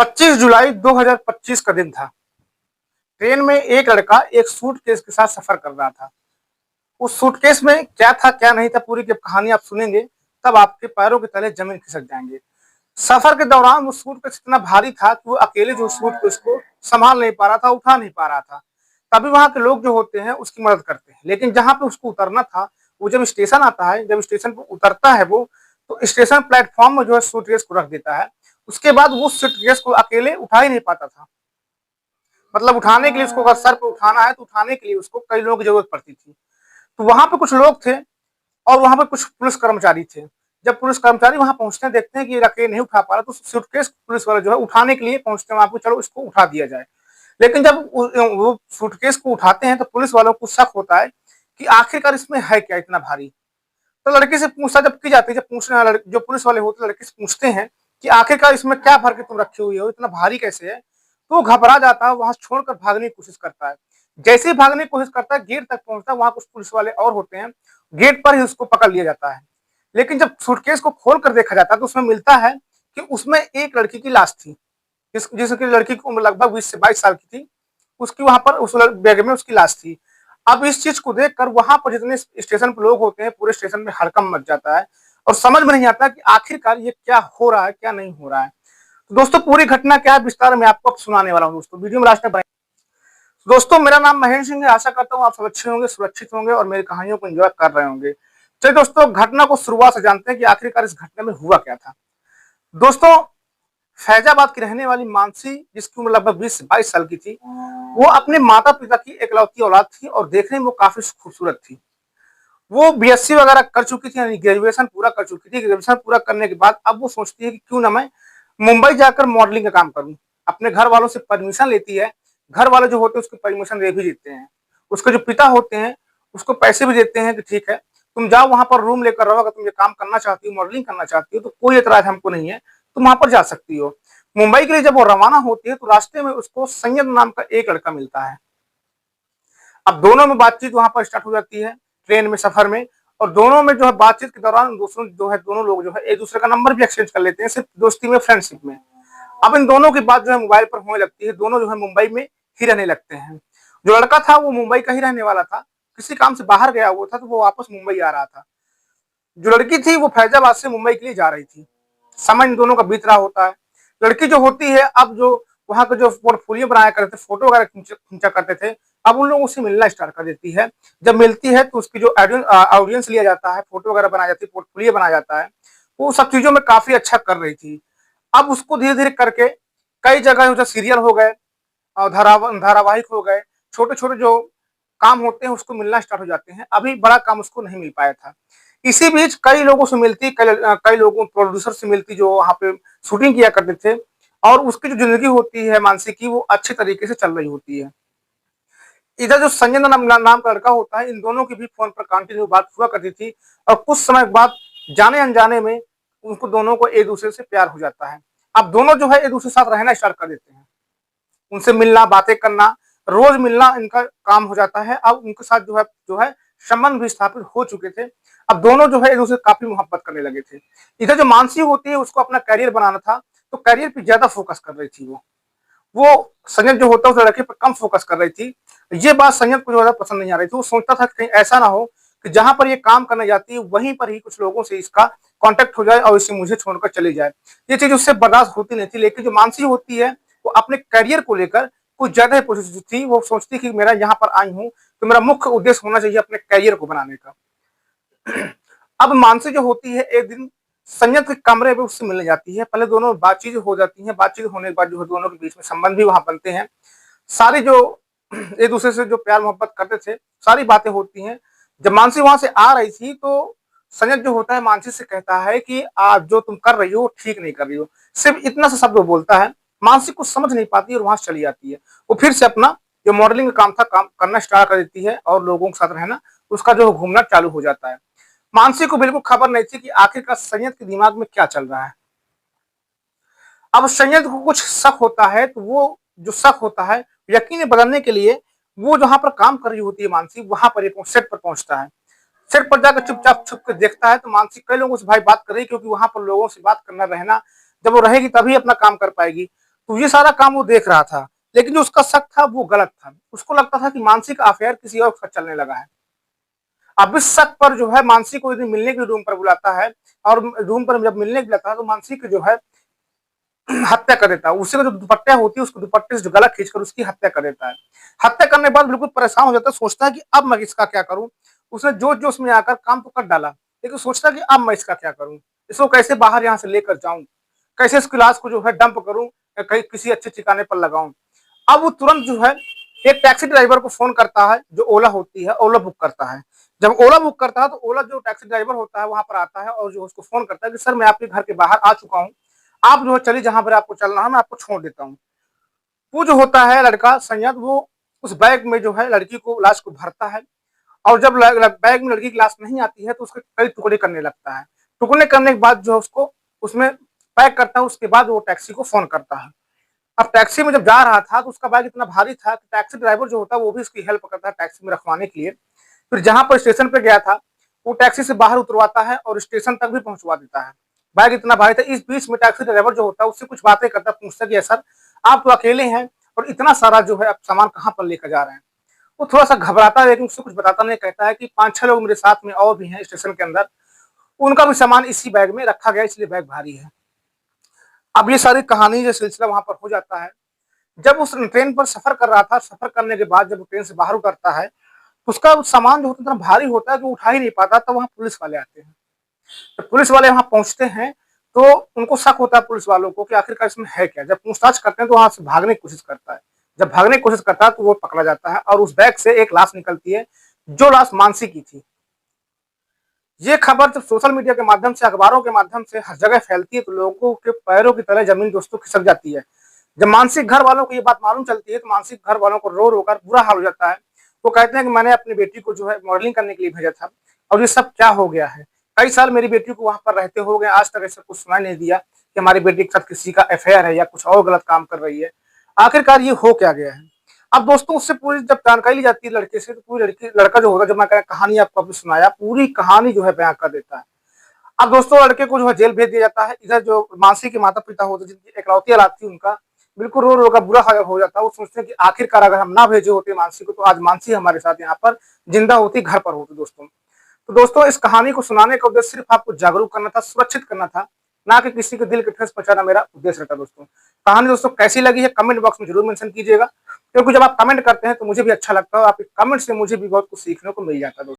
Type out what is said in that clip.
25 जुलाई 2025 का दिन था। ट्रेन में एक लड़का एक सूटकेस के साथ सफर कर रहा था। उस सूटकेस में क्या था क्या नहीं था, पूरी जब कहानी आप सुनेंगे तब आपके पैरों के तले जमीन खिसक जाएंगे। सफर के दौरान वो सूटकेस इतना भारी था कि वो अकेले जो सूटकेस को संभाल नहीं पा रहा था, उठा नहीं पा रहा था। तभी वहां के लोग जो होते हैं उसकी मदद करते हैं, लेकिन जहां पे उसको उतरना था, वो जब स्टेशन आता है, जब स्टेशन पर उतरता है वो, तो स्टेशन प्लेटफॉर्म में जो है सूटकेस को रख देता है। उसके बाद वो सूटकेस को अकेले उठा ही नहीं पाता था। मतलब उठाने के लिए उसको अगर सर पे उठाना है तो उठाने के लिए उसको कई लोगों की जरूरत पड़ती थी। तो वहां पे कुछ लोग थे और वहां पे कुछ पुलिस कर्मचारी थे। जब पुलिस कर्मचारी वहां पहुंचते हैं, देखते हैं कि ये अकेले नहीं उठा पा रहा, तो सूटकेस पुलिस वाले जो है उठाने के लिए पहुंचते हैं वहां पे, चलो इसको उठा दिया जाए। लेकिन जब वो सूटकेस को उठाते हैं तो पुलिस वालों को शक होता है कि आखिरकार इसमें है क्या इतना भारी। तो लड़के से पूछा जब की जाती है, जब पूछने वाला जो पुलिस वाले होते हैं लड़के से पूछते हैं कि आखिरकार इसमें क्या भर के तुम रखी हुई हो, इतना भारी कैसे है। तो वो घबरा जाता है, वहां छोड़कर भागने की कोशिश करता है। जैसे ही भागने की कोशिश करता है, गेट तक पहुंचता है, वहां कुछ पुलिस वाले और होते हैं। गेट पर ही उसको पकड़ लिया जाता है। लेकिन जब सूटकेस को खोल कर देखा जाता है तो उसमें मिलता है कि उसमें एक लड़की की लाश थी, जिसकी लड़की की उम्र लगभग 20 से 22 साल की थी। उसकी वहां पर उस बैग में उसकी लाश थी। अब इस चीज को देखकर वहां पर जितने स्टेशन पर लोग होते हैं, पूरे स्टेशन में हड़कंप मच जाता है और समझ में नहीं आता कि आखिरकार ये क्या हो रहा है, क्या नहीं हो रहा है। तो दोस्तों पूरी घटना क्या है विस्तार में आपको अब सुनाने वाला हूँ। दोस्तों वीडियो में लास्ट में बने। दोस्तों मेरा नाम महेंद्र सिंह है, आशा करता हूँ आप सब अच्छे होंगे, सुरक्षित होंगे और मेरी कहानियों को एंजॉय कर रहे होंगे। चलिए दोस्तों घटना को शुरुआत से जानते हैं कि आखिरकार इस घटना में हुआ क्या था। दोस्तों फैजाबाद की रहने वाली मानसी, जिसकी उम्र लगभग 20 से 22 साल की थी, वो अपने माता पिता की इकलौती औलाद थी और देखने में वो काफी खूबसूरत थी। वो बीएससी वगैरह कर चुकी थी, यानी ग्रेजुएशन पूरा कर चुकी थी। ग्रेजुएशन पूरा करने के बाद अब वो सोचती है कि क्यों ना मैं मुंबई जाकर मॉडलिंग का काम करूं। अपने घर वालों से परमिशन लेती है। घर वाले जो होते हैं उसकी परमिशन दे भी देते हैं। उसके जो पिता होते हैं उसको पैसे भी देते हैं कि ठीक है तुम जाओ वहां पर रूम लेकर रहो, अगर तुम ये काम करना चाहती हो, मॉडलिंग करना चाहती हो तो कोई एतराज हमको नहीं है, तुम वहां पर जा सकती हो। मुंबई के लिए जब वो रवाना होती है तो रास्ते में उसको सैयद नाम का एक लड़का मिलता है। अब दोनों में बातचीत वहां पर स्टार्ट हो जाती है ट्रेन में, सफर में। और दोनों में जो है बातचीत के दौरान दोस्तों जो है दोनों लोग जो है एक दूसरे का नंबर भी एक्सचेंज कर लेते हैं, सिर्फ दोस्ती में, फ्रेंडशिप में। अब इन दोनों की बात जो है मोबाइल पर होने लगती है। दोनों जो है मुंबई में ही रहने लगते हैं। जो लड़का था वो मुंबई का ही रहने वाला था, किसी काम से बाहर गया हुआ था तो वो वापस मुंबई आ रहा था। जो लड़की थी वो फैजाबाद से मुंबई के लिए जा रही थी। समय इन दोनों का बीत रहा होता है। लड़की जो होती है, अब जो वहां का जो पोर्टफोलियो बनाया करते थे, फोटो वगैरह खींचा करते थे, अब उन लोगों से मिलना स्टार्ट कर देती है। जब मिलती है तो उसकी जो ऑडियंस लिया जाता है, फोटो वगैरह बनाया जाती है, पोर्टफोलियो बनाया जाता है, वो सब चीजों में काफी अच्छा कर रही थी। अब उसको धीरे धीरे करके कई जगह जो सीरियल हो गए और धारावाहिक हो गए, छोटे छोटे जो काम होते हैं उसको मिलना स्टार्ट हो जाते हैं। अभी बड़ा काम उसको नहीं मिल पाया था। इसी बीच कई लोगों से मिलती, कई लोगों प्रोड्यूसर से मिलती जो वहां पे शूटिंग किया करते थे, और उसकी जो जिंदगी होती है मानसी की, वो अच्छे तरीके से चल रही होती है। इधर जो संजय नाम का लड़का होता है, इन दोनों की भी फोन पर कंटिन्यू बात हुआ करती थी। और कुछ समय बाद जाने अनजाने में उनको दोनों को एक दूसरे से प्यार हो जाता है। अब दोनों जो है एक दूसरे के साथ रहना स्टार्ट कर देते हैं। उनसे मिलना, बातें करना, रोज मिलना इनका काम हो जाता है। अब उनके साथ जो है संबंध भी स्थापित हो चुके थे। अब दोनों जो है एक दूसरे से काफी मोहब्बत करने लगे थे। इधर जो मानसी होती है उसको अपना करियर बनाना था, तो करियर पे ज्यादा फोकस कर रही थी। वो संजय जो होता है उस लड़के पर कम फोकस कर रही थी। ये बात संजय को ज्यादा पसंद नहीं आ रही थी। वो सोचता था कि कहीं ऐसा ना हो कि जहां पर ये काम करने जाती है वहीं पर ही कुछ लोगों से इसका कांटेक्ट हो जाए और इसे मुझे छोड़कर चली जाए। ये चीज उससे बर्दाश्त होती नहीं थी। लेकिन जो मानसी होती है वो अपने करियर को लेकर कुछ ज्यादा ही पॉजिटिव थी। वो सोचती कि मेरा यहाँ पर आई हूँ तो मेरा मुख्य उद्देश्य होना चाहिए अपने करियर को बनाने का। अब मानसी जो होती है एक दिन संयत के कमरे में उससे मिलने जाती है। पहले दोनों बातचीत हो जाती है। बातचीत होने के बाद जो है दोनों के बीच में संबंध भी वहां बनते हैं। सारी जो एक दूसरे से जो प्यार मोहब्बत करते थे, सारी बातें होती हैं। जब मानसी वहां से आ रही थी तो संजय जो होता है मानसी से कहता है कि आज जो तुम कर रही हो ठीक नहीं कर रही हो। सिर्फ इतना सा शब्द वो बोलता है। मानसी कुछ समझ नहीं पाती और वहां से चली जाती है। वो फिर से अपना जो मॉडलिंग का काम था काम करना स्टार्ट कर देती है और लोगों के साथ रहना, उसका जो घूमना चालू हो जाता है। मानसी को बिल्कुल खबर नहीं थी कि आखिरकार संयत के दिमाग में क्या चल रहा है। अब संयत को कुछ शक होता है, तो वो जो शक होता है यकीन बदलने के लिए वो जहां पर काम कर रही होती है मानसी, वहां पर सेट पर पहुंचता है। सेट पर जाकर चुपचाप छुप कर देखता है तो मानसी कई लोगों से भाई बात कर रही है, क्योंकि वहां पर लोगों से बात करना रहना, जब वो रहेगी तभी अपना काम कर पाएगी। तो ये सारा काम वो देख रहा था, लेकिन जो उसका शक था वो गलत था। उसको लगता था कि मानसी का अफेयर किसी और के साथ चलने लगा है। अब इस शक पर जो है मानसी को यदि मिलने के रूम पर बुलाता है, और रूम पर जब मिलने बुलाता है तो मानसी की जो है हत्या कर देता है। उसी का जो दुपट्टा होती है उसको दुपट्टे से जो गला खींचकर उसकी हत्या कर देता है। हत्या करने के बाद बिल्कुल परेशान हो जाता है, सोचता है कि अब मैं इसका क्या करूं। उसने जोश जोश में आकर काम तो कर डाला, लेकिन सोचता है कि अब मैं इसका क्या करूं, इसको कैसे बाहर यहाँ से लेकर जाऊं, कैसे इस क्लास को जो है डंप करूं, कहीं किसी अच्छे ठिकाने पर लगाऊं। अब वो तुरंत जो है एक टैक्सी ड्राइवर को फोन करता है, जो ओला होती है, ओला बुक करता है। जब ओला बुक करता है तो ओला जो टैक्सी ड्राइवर होता है वहां पर आता है और जो उसको फोन करता है कि सर मैं आपके घर के बाहर आ चुका हूँ, आप जो है चलिए जहां पर आपको चलना है मैं आपको छोड़ देता हूँ। वो जो होता है लड़का संयत, वो उस बैग में जो है लड़की को लाश को भरता है, और जब बैग में लड़की की लाश नहीं आती है तो उसके कई टुकड़े करने लगता है। टुकड़े करने के बाद जो उसको उसमें पैक करता है, उसके बाद वो टैक्सी को फोन करता है। अब टैक्सी में जब जा रहा था तो उसका बैग इतना भारी था कि टैक्सी ड्राइवर जो होता है वो भी उसकी हेल्प करता है टैक्सी में रखवाने के लिए। फिर जहां पर स्टेशन पे गया था वो टैक्सी से बाहर उतरवाता है और स्टेशन तक भी पहुंचवा देता है। बैग इतना भारी था, इस बीच में टैक्सी ड्राइवर जो होता है उससे कुछ बातें करता, पूछता कि सर आप तो अकेले हैं और इतना सारा जो है आप सामान कहाँ पर लेकर जा रहे हैं। वो थोड़ा सा घबराता है लेकिन उससे कुछ बताता नहीं, कहता है कि 5-6 लोग मेरे साथ में और भी हैं स्टेशन के अंदर, उनका भी सामान इसी बैग में रखा गया इसलिए बैग भारी है। अब ये सारी कहानी जो सिलसिला वहां पर हो जाता है। जब उस ट्रेन पर सफर कर रहा था, सफर करने के बाद जब वो ट्रेन से बाहर उतरता है तो उसका सामान जो होता है इतना भारी होता है कि वो उठा ही नहीं पाता, तब वहां पुलिस वाले आते हैं। जब पुलिस वाले वहां पहुंचते हैं तो उनको शक होता है पुलिस वालों को कि आखिरकार इसमें है क्या। जब पूछताछ करते हैं तो वहां से भागने की कोशिश करता है। जब भागने की कोशिश करता है तो वो पकड़ा जाता है और उस बैग से एक लाश निकलती है, जो लाश मानसी की थी। ये खबर जब सोशल मीडिया के माध्यम से, अखबारों के माध्यम से हर जगह फैलती है तो लोगों के पैरों की तरह जमीन दोस्तों खिसक जाती है। जब मानसिक घर वालों को ये बात मालूम चलती है तो मानसिक घर वालों को रो रो कर बुरा हाल हो जाता है। वो कहते हैं कि मैंने अपनी बेटी को जो है मॉडलिंग करने के लिए भेजा था और ये सब क्या हो गया है। कई साल मेरी बेटी को वहां पर रहते हो गए, आज तक ऐसा कुछ सुनाई नहीं दिया कि हमारी बेटी के साथ किसी का अफेयर है या कुछ और गलत काम कर रही है। आखिरकार ये हो क्या गया है। अब दोस्तों उससे पूरी जब जानकारी ली जाती है लड़के से, तो पूरी लड़का जो होगा, जब मैं कहानी आपको अभी सुनाया, पूरी कहानी जो है बयां कर देता है। अब दोस्तों लड़के को जो है जेल भेज दिया जाता है। इधर जो मानसी के माता पिता होते जिनकी एकलौती औलाद थी, उनका बिल्कुल रो रो का बुरा हाल हो जाता है। वो सोचते हैं कि आखिरकार अगर हम ना भेजे होते मानसी को तो आज मानसी हमारे साथ यहाँ पर जिंदा होती, घर पर होती। दोस्तों तो दोस्तों इस कहानी को सुनाने का उद्देश्य सिर्फ आपको जागरूक करना था, सुरक्षित करना था, ना कि किसी के दिल के ठेस पहुंचाना मेरा उद्देश्य रहता। दोस्तों कहानी दोस्तों कैसी लगी है कमेंट बॉक्स में जरूर मेंशन कीजिएगा, क्योंकि जब आप कमेंट करते हैं तो मुझे भी अच्छा लगता है और आपके कमेंट से मुझे भी बहुत कुछ सीखने को मिल जाता है।